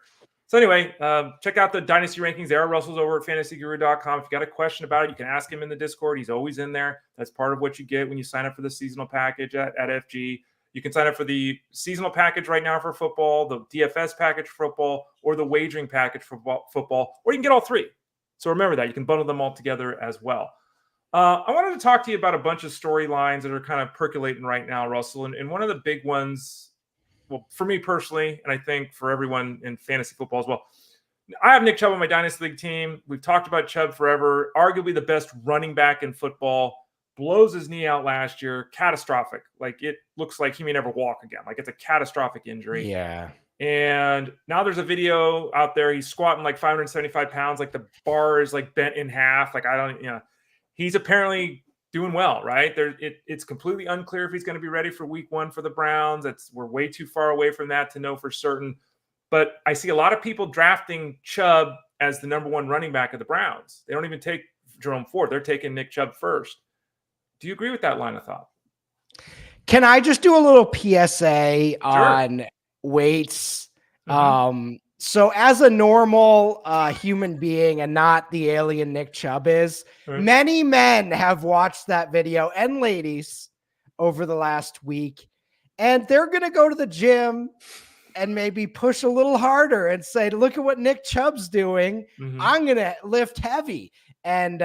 So anyway, check out the dynasty rankings. There are Russell's over at fantasyguru.com. If you got a question about it, you can ask him in the Discord. He's always in there. That's part of what you get when you sign up for the seasonal package at FG. You can sign up for the seasonal package right now for football, the DFS package for football, or the wagering package for football, or you can get all 3. So remember that. You can bundle them all together as well. I wanted to talk to you about a bunch of storylines that are kind of percolating right now, Russell. And one of the big ones, well, for me personally, and I think for everyone in fantasy football as well, I have Nick Chubb on my Dynasty League team. We've talked about Chubb forever. Arguably the best running back in football. Blows his knee out last year. Catastrophic. Like, it looks like he may never walk again. Like, it's a catastrophic injury. Yeah. And now there's a video out there. He's squatting like 575 pounds. Like, the bar is like bent in half. Like, he's apparently doing well, right? It's completely unclear if he's going to be ready for week 1 for the Browns. We're way too far away from that to know for certain. But I see a lot of people drafting Chubb as the number 1 running back of the Browns. They don't even take Jerome Ford. They're taking Nick Chubb first. Do you agree with that line of thought? Can I just do a little PSA on weights? So as a normal human being and not the alien Nick Chubb is, many men have watched that video and ladies over the last week, and they're going to go to the gym and maybe push a little harder and say, look at what Nick Chubb's doing. I'm going to lift heavy. And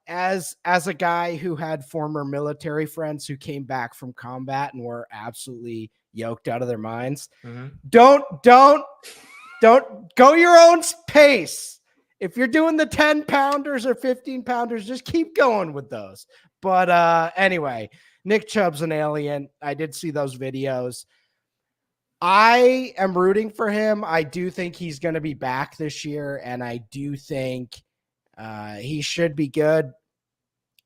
as a guy who had former military friends who came back from combat and were absolutely yoked out of their minds, don't go your own pace. If you're doing the 10 pounders or 15 pounders, just keep going with those. But anyway, Nick Chubb's an alien. I did see those videos. I am rooting for him. I do think he's going to be back this year, and I do think he should be good.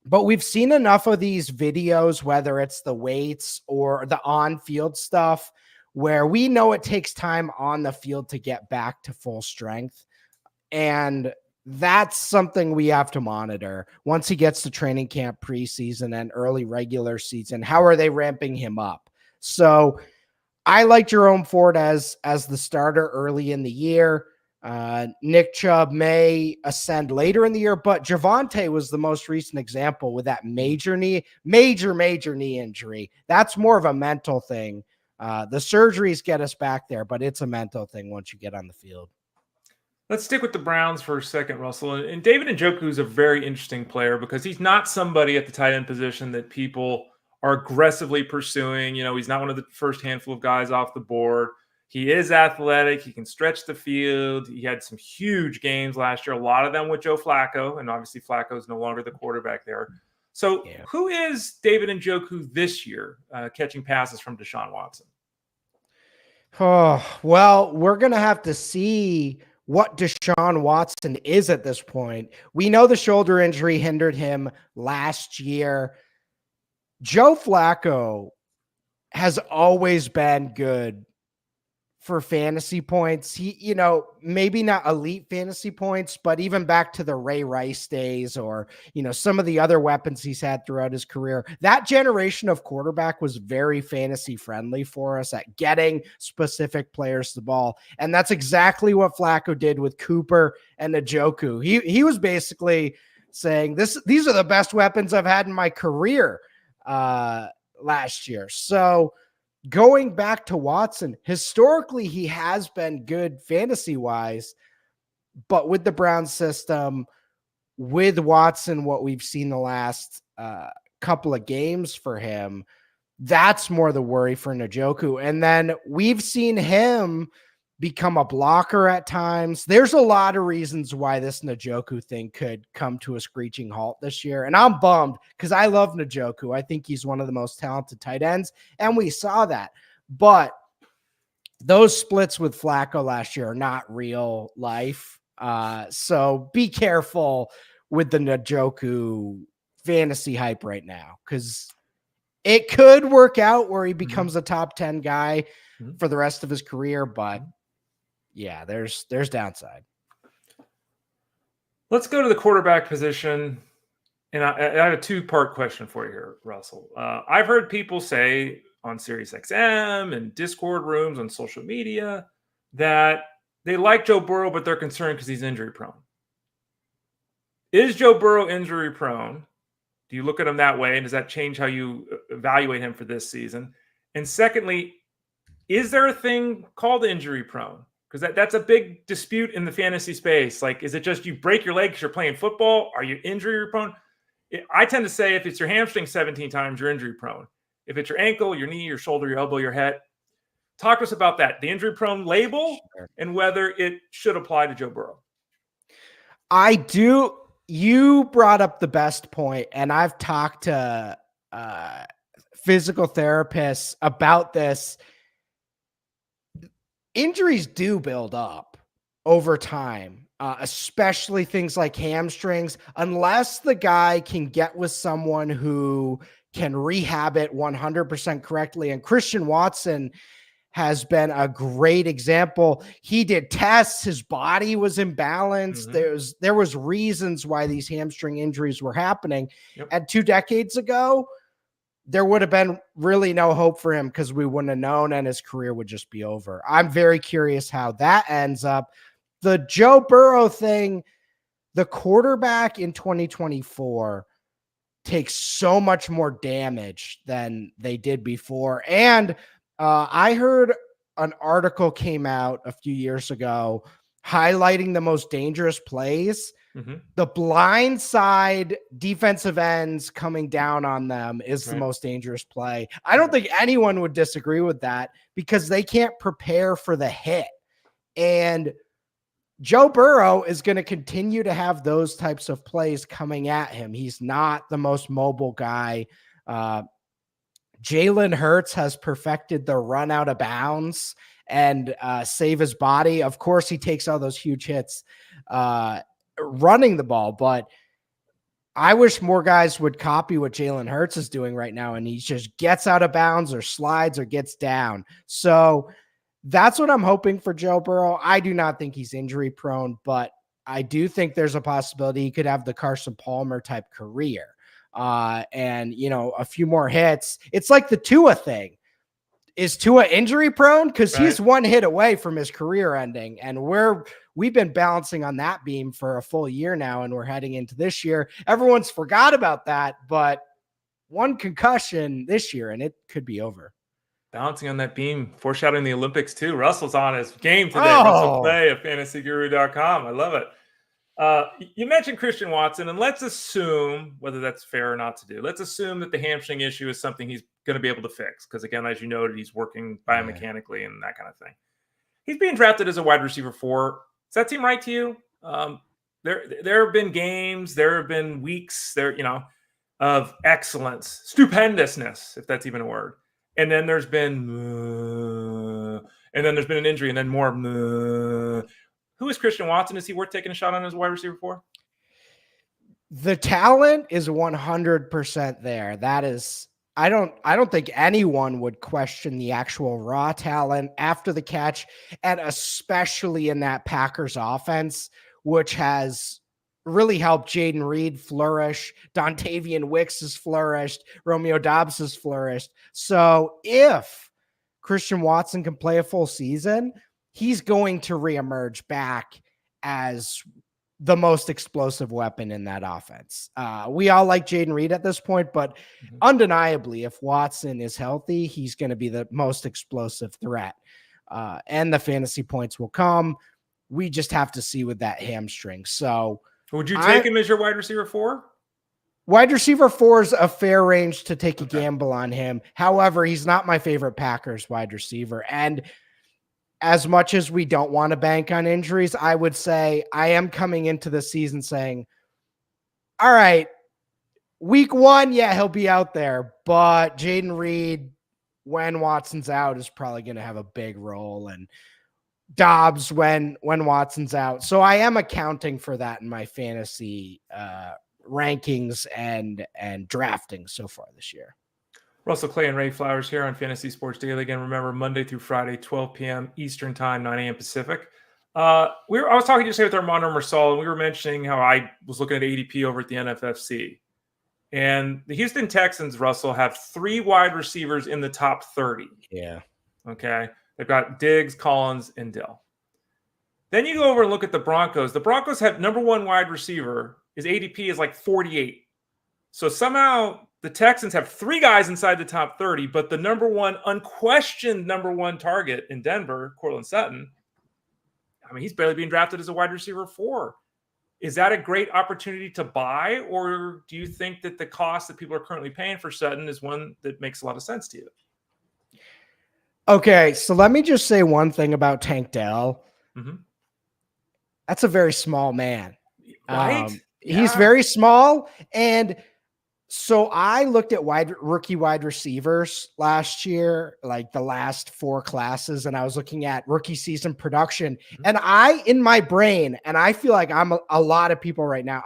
But we've seen enough of these videos, whether it's the weights or the on-field stuff, where we know it takes time on the field to get back to full strength. And that's something we have to monitor. Once he gets to training camp, preseason, and early regular season, how are they ramping him up? So I like Jerome Ford as the starter early in the year. Nick Chubb may ascend later in the year, but Javonte was the most recent example with that major knee injury. That's more of a mental thing. The surgeries get us back there, but it's a mental thing once you get on the field. Let's stick with the Browns for a second, Russell. And David Njoku is a very interesting player because he's not somebody at the tight end position that people are aggressively pursuing. You know, he's not one of the first handful of guys off the board. He is athletic. He can stretch the field. He had some huge games last year, a lot of them with Joe Flacco, and obviously Flacco is no longer the quarterback there. So who is David Njoku this year catching passes from Deshaun Watson? Oh, well, we're going to have to see what Deshaun Watson is at this point. We know the shoulder injury hindered him last year. Joe Flacco has always been good for fantasy points. He, maybe not elite fantasy points, but even back to the Ray Rice days or, some of the other weapons he's had throughout his career, that generation of quarterback was very fantasy friendly for us at getting specific players the ball. And that's exactly what Flacco did with Cooper and Njoku. He was basically saying these are the best weapons I've had in my career last year. So going back to Watson, historically, he has been good fantasy-wise, but with the Browns system, with Watson, what we've seen the last couple of games for him, that's more the worry for Njoku. And then we've seen him become a blocker at times. There's a lot of reasons why this Njoku thing could come to a screeching halt this year. And I'm bummed because I love Njoku. I think he's one of the most talented tight ends, and we saw that. But those splits with Flacco last year are not real life. So be careful with the Njoku fantasy hype right now, because it could work out where he becomes a top 10 guy for the rest of his career, but yeah, there's downside. Let's go to the quarterback position. And I have a two-part question for you here, Russell. I've heard people say on SiriusXM and Discord rooms on social media that they like Joe Burrow, but they're concerned because he's injury prone. Is Joe Burrow injury prone? Do you look at him that way? And does that change how you evaluate him for this season? And secondly, is there a thing called injury prone? Because that's a big dispute in the fantasy space. Like, is it just you break your leg because you're playing football? Are you injury prone? I tend to say if it's your hamstring 17 times, you're injury prone. If it's your ankle, your knee, your shoulder, your elbow, your head. Talk to us about that, the injury prone label, and whether it should apply to Joe Burrow. I do. You brought up the best point, and I've talked to physical therapists about this. Injuries do build up over time, especially things like hamstrings, unless the guy can get with someone who can rehab it 100% correctly. And Christian Watson has been a great example. He did tests. His body was imbalanced. There was reasons why these hamstring injuries were happening. And 2 decades ago, there would have been really no hope for him because we wouldn't have known and his career would just be over. I'm very curious how that ends up. The Joe Burrow thing, the quarterback in 2024 takes so much more damage than they did before. And I heard an article came out a few years ago highlighting the most dangerous plays. The blind side defensive ends coming down on them is the most dangerous play. I don't think anyone would disagree with that because they can't prepare for the hit. And Joe Burrow is going to continue to have those types of plays coming at him. He's not the most mobile guy. Jalen Hurts has perfected the run out of bounds and save his body. Of course, he takes all those huge hits running the ball, but I wish more guys would copy what Jalen Hurts is doing right now, and he just gets out of bounds or slides or gets down. So that's what I'm hoping for Joe Burrow. I do not think he's injury prone, but I do think there's a possibility he could have the Carson Palmer type career. And, a few more hits. It's like the Tua thing. Is Tua injury prone? Because he's one hit away from his career ending. And we've been balancing on that beam for a full year now, and we're heading into this year. Everyone's forgot about that, but one concussion this year, and it could be over. Bouncing on that beam, foreshadowing the Olympics too. Russell's on his game today. Russell Play at fantasyguru.com. I love it. You mentioned Christian Watson, and let's assume, whether that's fair or not to do, let's assume that the hamstring issue is something he's going to be able to fix. Because again, as you noted, he's working biomechanically and that kind of thing. He's being drafted as a wide receiver 4. Does that seem right to you? There have been games, there have been weeks of excellence, stupendousness, if that's even a word. And then there's been an injury, and then more. Who is Christian Watson? Is he worth taking a shot on as a wide receiver 4? The talent is 100% there. That is, I don't think anyone would question the actual raw talent after the catch, and especially in that Packers offense, which has really helped Jaden Reed flourish. Dontavian Wicks has flourished. Romeo Doubs has flourished. So if Christian Watson can play a full season, he's going to reemerge back as the most explosive weapon in that offense. We all like Jaden Reed at this point, but undeniably, if Watson is healthy, he's going to be the most explosive threat. And the fantasy points will come. We just have to see with that hamstring. So would you take him as your wide receiver 4? Wide receiver 4 is a fair range to take a gamble on him. However, he's not my favorite Packers wide receiver. And as much as we don't want to bank on injuries, I would say I am coming into the season saying, all right, week 1, he'll be out there. But Jaden Reed, when Watson's out, is probably going to have a big role. And Dobbs when Watson's out. So I am accounting for that in my fantasy rankings and drafting so far this year. Russell Clay and Ray Flowers here on Fantasy Sports Daily. Again, remember, Monday through Friday, 12 p.m. Eastern Time, 9 a.m. Pacific. I was talking yesterday with Armando Marsal, and we were mentioning how I was looking at ADP over at the NFFC. And the Houston Texans, Russell, have 3 wide receivers in the top 30. Yeah. Okay. They've got Diggs, Collins, and Dill. Then you go over and look at the Broncos. The Broncos have number 1 wide receiver. His ADP is like 48. So somehow the Texans have 3 guys inside the top 30, but the unquestioned number 1 target in Denver, Courtland Sutton, he's barely being drafted as a wide receiver 4. Is that a great opportunity to buy, or do you think that the cost that people are currently paying for Sutton is one that makes a lot of sense to you? Okay, so let me just say one thing about Tank Dell. That's a very small man. Right? He's very small. And so I looked at rookie wide receivers last year, like the last 4 classes, and I was looking at rookie season production. And in my brain, and I feel like I'm a lot of people right now,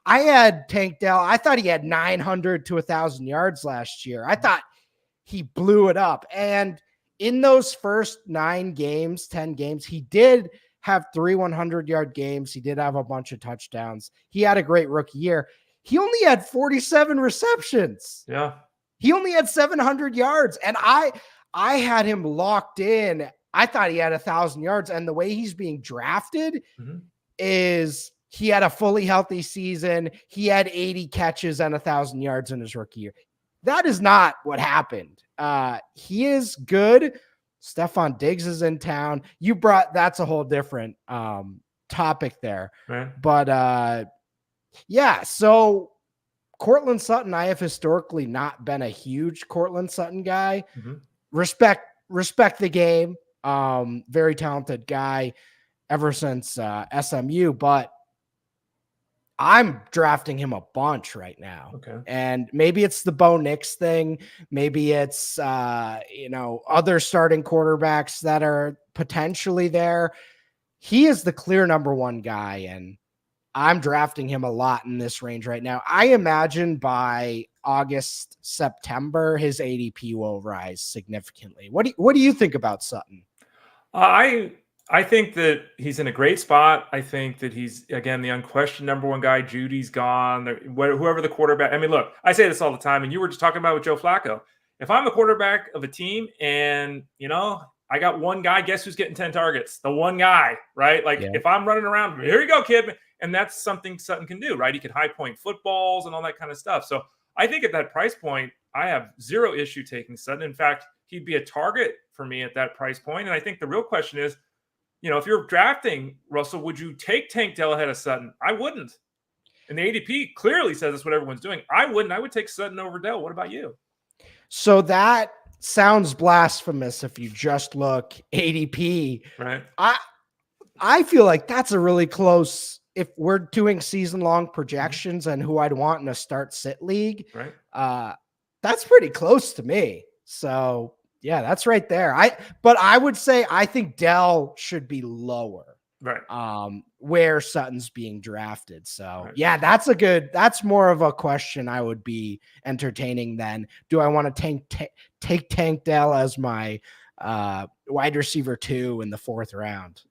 I had Tank Dell. I thought he had 900 to 1,000 yards last year. I thought he blew it up. And in those first 10 games, he did have 3 100-yard games. He did have a bunch of touchdowns. He had a great rookie year. He only had 47 receptions. Yeah. He only had 700 yards, and I had him locked in. I thought he had 1,000 yards, and the way he's being drafted is he had a fully healthy season. He had 80 catches and 1,000 yards in his rookie year. That is not what happened. He is good. Stephon Diggs is in town. That's a whole different topic there. Right. But yeah, so Courtland Sutton, I have historically not been a huge Courtland Sutton guy. Respect the game. Very talented guy ever since SMU, but I'm drafting him a bunch right now. Okay. And maybe it's the Bo Nix thing. Maybe it's, other starting quarterbacks that are potentially there. He is the clear number one guy, and I'm drafting him a lot in this range right now. I imagine by August, September, his ADP will rise significantly. What do you think about Sutton? I think that he's in a great spot. I think that he's, again, the unquestioned number one guy. Judy's gone. Whoever the quarterback. I mean, look, I say this all the time, and you were just talking about with Joe Flacco. If I'm the quarterback of a team and, I got one guy, guess who's getting 10 targets? The one guy, right? If I'm running around, here you go, kid. And that's something Sutton can do, right? He can high point footballs and all that kind of stuff. So I think at that price point, I have zero issue taking Sutton. In fact, he'd be a target for me at that price point. And I think the real question is, if you're drafting Russell, would you take Tank Dell ahead of Sutton? I wouldn't. And the ADP clearly says that's what everyone's doing. I wouldn't. I would take Sutton over Dell. What about you? So that sounds blasphemous if you just look ADP. Right. I feel like that's a really close, if we're doing season-long projections and who I'd want in a start-sit league, right? That's pretty close to me. So yeah, that's right there. But I would say I think Dell should be lower, right? Where Sutton's being drafted. So right. Yeah, that's more of a question I would be entertaining than do I want to take Tank Dell as my wide receiver 2 in the 4th round?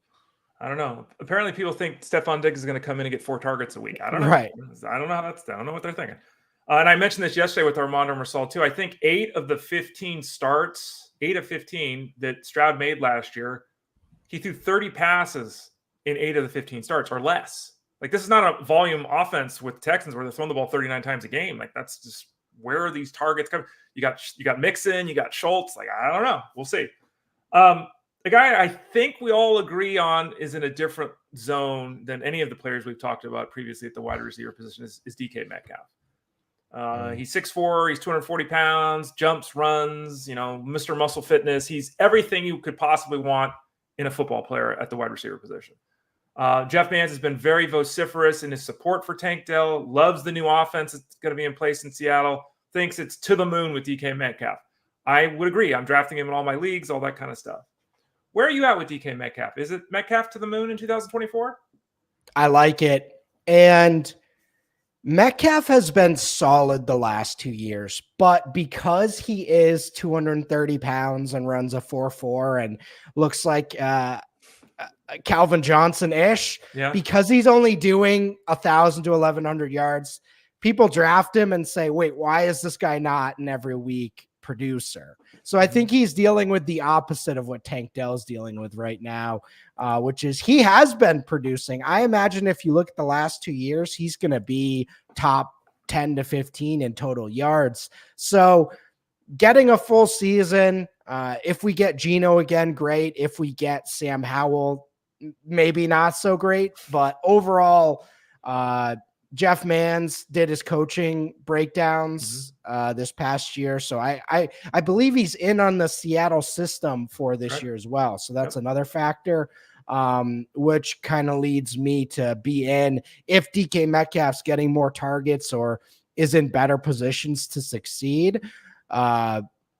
I don't know. Apparently people think Stephon Diggs is going to come in and get 4 targets a week. I don't know. Right. I don't know I don't know what they're thinking. And I mentioned this yesterday with Armando Marsaul too. I think 8 of 15 that Stroud made last year, he threw 30 passes in 8 of the 15 starts or less. This is not a volume offense with Texans where they're throwing the ball 39 times a game. That's just, where are these targets coming? You got Mixon, you got Schultz. I don't know. We'll see. The guy I think we all agree on is in a different zone than any of the players we've talked about previously at the wide receiver position is DK Metcalf. He's 6'4", he's 240 pounds, jumps, runs, Mr. Muscle Fitness. He's everything you could possibly want in a football player at the wide receiver position. Jeff Mans has been very vociferous in his support for Tank Dell, loves the new offense that's going to be in place in Seattle, thinks it's to the moon with DK Metcalf. I would agree. I'm drafting him in all my leagues, all that kind of stuff. Where are you at with DK Metcalf? Is it Metcalf to the moon in 2024? I like it. And Metcalf has been solid the last 2 years, but because he is 230 pounds and runs a 4.4 and looks like Calvin Johnson-ish, because he's only doing 1,000 to 1,100 yards, people draft him and say, wait, why is this guy not an every week producer? So I think he's dealing with the opposite of what Tank Dell is dealing with right now, which is he has been producing. I imagine if you look at the last 2 years, he's going to be top 10 to 15 in total yards. So getting a full season, if we get Geno again, great. If we get Sam Howell, maybe not so great. But overall, Jeff Mans did his coaching breakdowns this past year. So I believe he's in on the Seattle system for this year as well. So that's another factor, which kind of leads me to be in if DK Metcalf's getting more targets or is in better positions to succeed.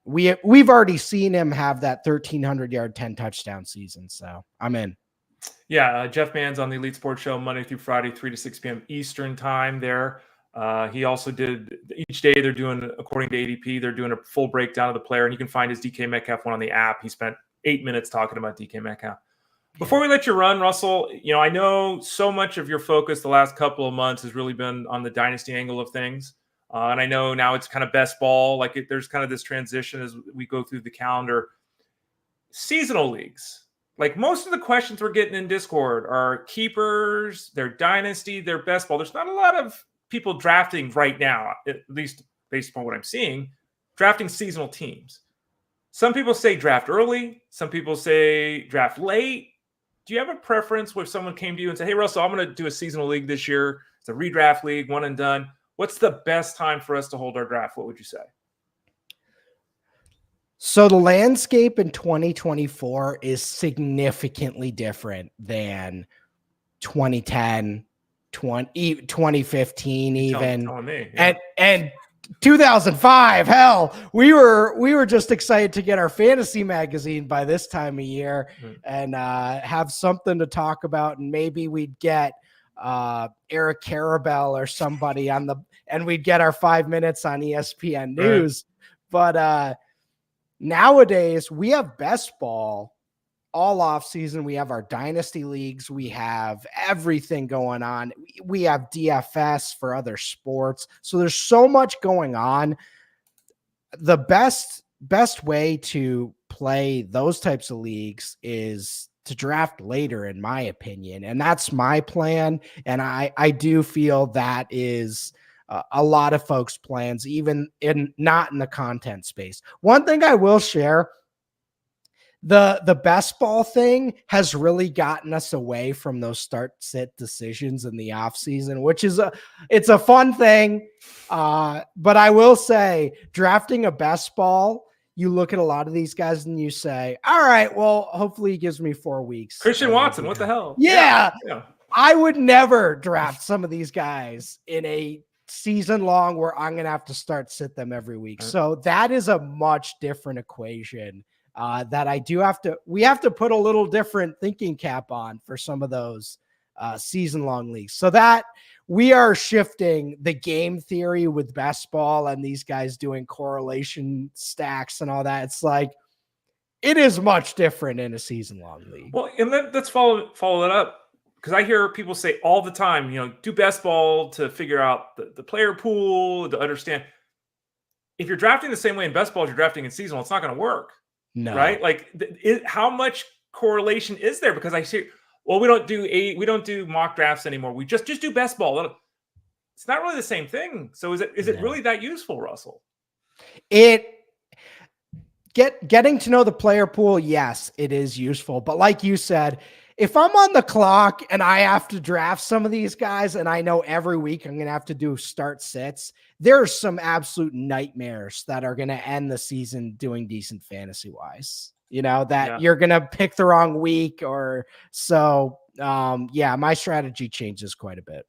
We've already seen him have that 1,300 yard, 10 touchdown season. So I'm in. Yeah, Jeff Mans on the Elite Sports Show Monday through Friday, 3 to 6 p.m. Eastern time there. He also did each day they're doing, according to ADP, they're doing a full breakdown of the player, and you can find his DK Metcalf one on the app. He spent 8 minutes talking about DK Metcalf. Before we let you run, Russell, I know so much of your focus the last couple of months has really been on the dynasty angle of things. And I know now it's kind of best ball. Like there's kind of this transition as we go through the calendar. Seasonal leagues. Like most of the questions we're getting in Discord are keepers, their dynasty, their best ball. There's not a lot of people drafting right now, at least based upon what I'm seeing, drafting seasonal teams. Some people say draft early. Some people say draft late. Do you have a preference where someone came to you and said, hey, Russell, I'm going to do a seasonal league this year. It's a redraft league, one and done. What's the best time for us to hold our draft? What would you say? So the landscape in 2024 is significantly different than 2010, 2015 even. Telling me, yeah. And 2005, hell, we were just excited to get our fantasy magazine by this time of year and have something to talk about, and maybe we'd get Eric Carabell or somebody and we'd get our 5 minutes on ESPN News. Right. But nowadays we have best ball all off season. We have our dynasty leagues. We have everything going on. We have DFS for other sports. So there's so much going on. The best way to play those types of leagues is to draft later, in my opinion. And that's my plan. And I do feel that is a lot of folks' plans, even not in the content space. One thing I will share, the best ball thing has really gotten us away from those start sit decisions in the off season, which is it's a fun thing. But I will say, drafting a best ball, you look at a lot of these guys and you say, all right, well, hopefully he gives me 4 weeks. Christian Watson, what the hell? Yeah. I would never draft some of these guys in a season long where I'm going to have to sit them every week. So that is a much different equation that we have to put a little different thinking cap on for some of those season long leagues. So that we are shifting the game theory with best ball and these guys doing correlation stacks and all that. It's like, it is much different in a season long league. Well, and let's follow that up. Because I hear people say all the time, do best ball to figure out the player pool, to understand. If you're drafting the same way in best ball as you're drafting in seasonal, it's not going to work. No. Right? Like, how much correlation is there? Because I see, well, we don't do mock drafts anymore. We just do best ball. It's not really the same thing. So is it really that useful, Russell? Getting to know the player pool, yes, it is useful. But like you said, if I'm on the clock and I have to draft some of these guys and I know every week I'm going to have to do start sits, there's some absolute nightmares that are going to end the season doing decent fantasy wise, you're going to pick the wrong week or so. My strategy changes quite a bit.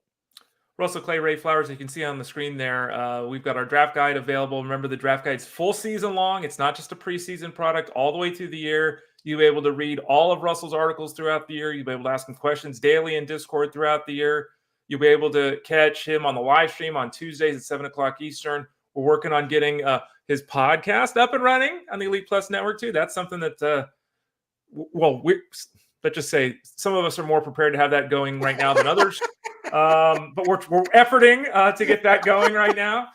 Russell Clay, Ray Flowers, you can see on the screen there. We've got our draft guide available. Remember, the draft guide's full season long. It's not just a preseason product all the way through the year. You'll be able to read all of Russell's articles throughout the year. You'll be able to ask him questions daily in Discord throughout the year. You'll be able to catch him on the live stream on Tuesdays at 7 o'clock Eastern. We're working on getting his podcast up and running on the Elite Plus Network too. That's something that, let's just say some of us are more prepared to have that going right now than others. But we're efforting to get that going right now.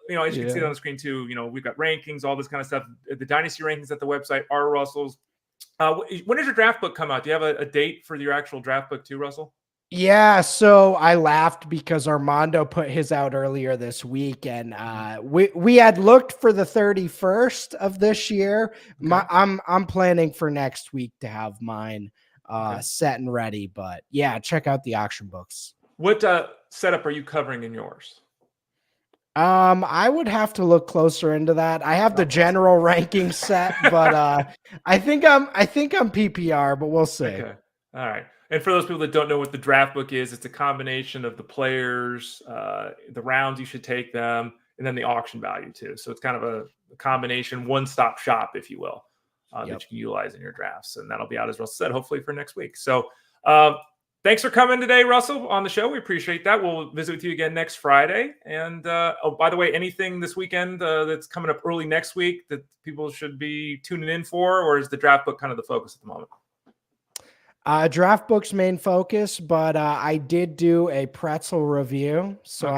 As you can see on the screen too, we've got rankings, all this kind of stuff. The dynasty rankings at the website are Russell's. When does your draft book come out? Do you have a date for your actual draft book too, Russell? Yeah, so I laughed because Armando put his out earlier this week, and we had looked for the 31st of this year. Okay. I'm planning for next week to have mine set and ready, but yeah, check out the auction books. What setup are you covering in yours? I would have to look closer into that. I have the general ranking set, but I think I'm PPR, but we'll see. Okay. All right. And for those people that don't know what the draft book is, it's a combination of the players, the rounds you should take them, and then the auction value too. So it's kind of a combination, one-stop shop, if you will, that you can utilize in your drafts. And that'll be out, as Russell said, hopefully for next week. So thanks for coming today, Russell, on the show. We appreciate that. We'll visit with you again next Friday. And by the way, anything this weekend that's coming up early next week that people should be tuning in for, or is the draft book kind of the focus at the moment? Draft book's main focus, but I did do a pretzel review. So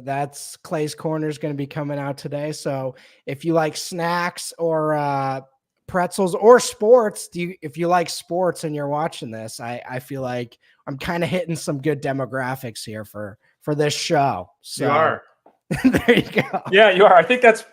that's Clay's Corner is going to be coming out today. So if you like snacks or pretzels or sports, if you like sports and you're watching this, I feel like I'm kind of hitting some good demographics here for this show. So you are. There you go. Yeah, you are. I think that's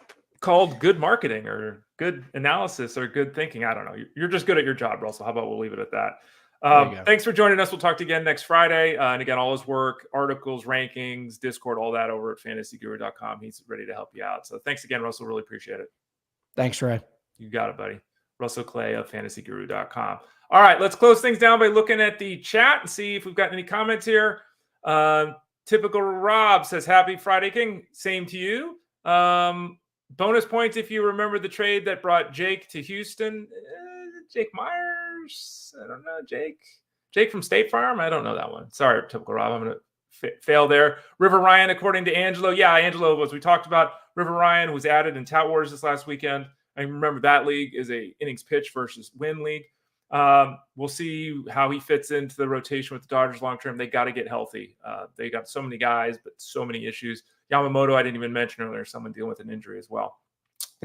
called good marketing or good analysis or good thinking. I don't know. You're just good at your job, Russell. How about we'll leave it at that? Thanks for joining us. We'll talk to you again next Friday. And again, all his work, articles, rankings, Discord, all that over at fantasyguru.com. He's ready to help you out. So thanks again, Russell. Really appreciate it. Thanks, Ray. You got it, buddy. Russell Clay of fantasyguru.com. All right, let's close things down by looking at the chat and see if we've got any comments here. Typical Rob says, happy Friday, King. Same to you. Bonus points if you remember the trade that brought Jake to Houston. Jake Myers? I don't know. Jake from State Farm? I don't know that one. Sorry, Typical Rob. I'm going to fail there. River Ryan, according to Angelo. Yeah, Angelo, as we talked about, River Ryan was added in Tout Wars this last weekend. I remember that league is a innings pitch versus win league. We'll see how he fits into the rotation with the Dodgers long term. They got to get healthy. They got so many guys, but so many issues. Yamamoto, I didn't even mention earlier, someone dealing with an injury as well.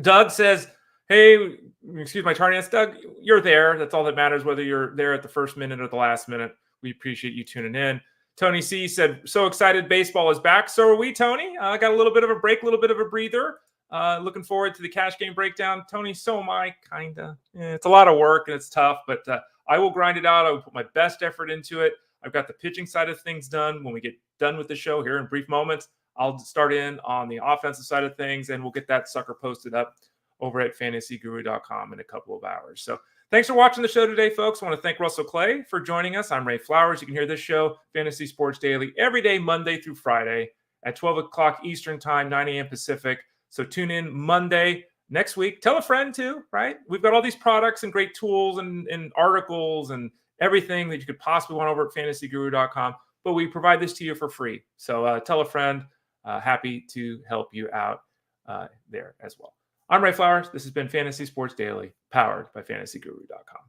Doug says, hey, excuse my tardiness. Doug, you're there. That's all that matters, whether you're there at the first minute or the last minute. We appreciate you tuning in. Tony C said, so excited baseball is back. So are we, Tony. Got a little bit of a break, a little bit of a breather. Looking forward to the cash game breakdown. Tony, so am I, kind of. It's a lot of work and it's tough, but I will grind it out. I will put my best effort into it. I've got the pitching side of things done. When we get done with the show here in brief moments, I'll start in on the offensive side of things, and we'll get that sucker posted up over at fantasyguru.com in a couple of hours. So thanks for watching the show today, folks. I want to thank Russell Clay for joining us. I'm Ray Flowers. You can hear this show, Fantasy Sports Daily, every day, Monday through Friday at 12 o'clock Eastern Time, 9 a.m. Pacific. So tune in Monday next week. Tell a friend too, right? We've got all these products and great tools and articles and everything that you could possibly want over at fantasyguru.com. But we provide this to you for free. So tell a friend. Happy to help you out there as well. I'm Ray Flowers. This has been Fantasy Sports Daily, powered by fantasyguru.com.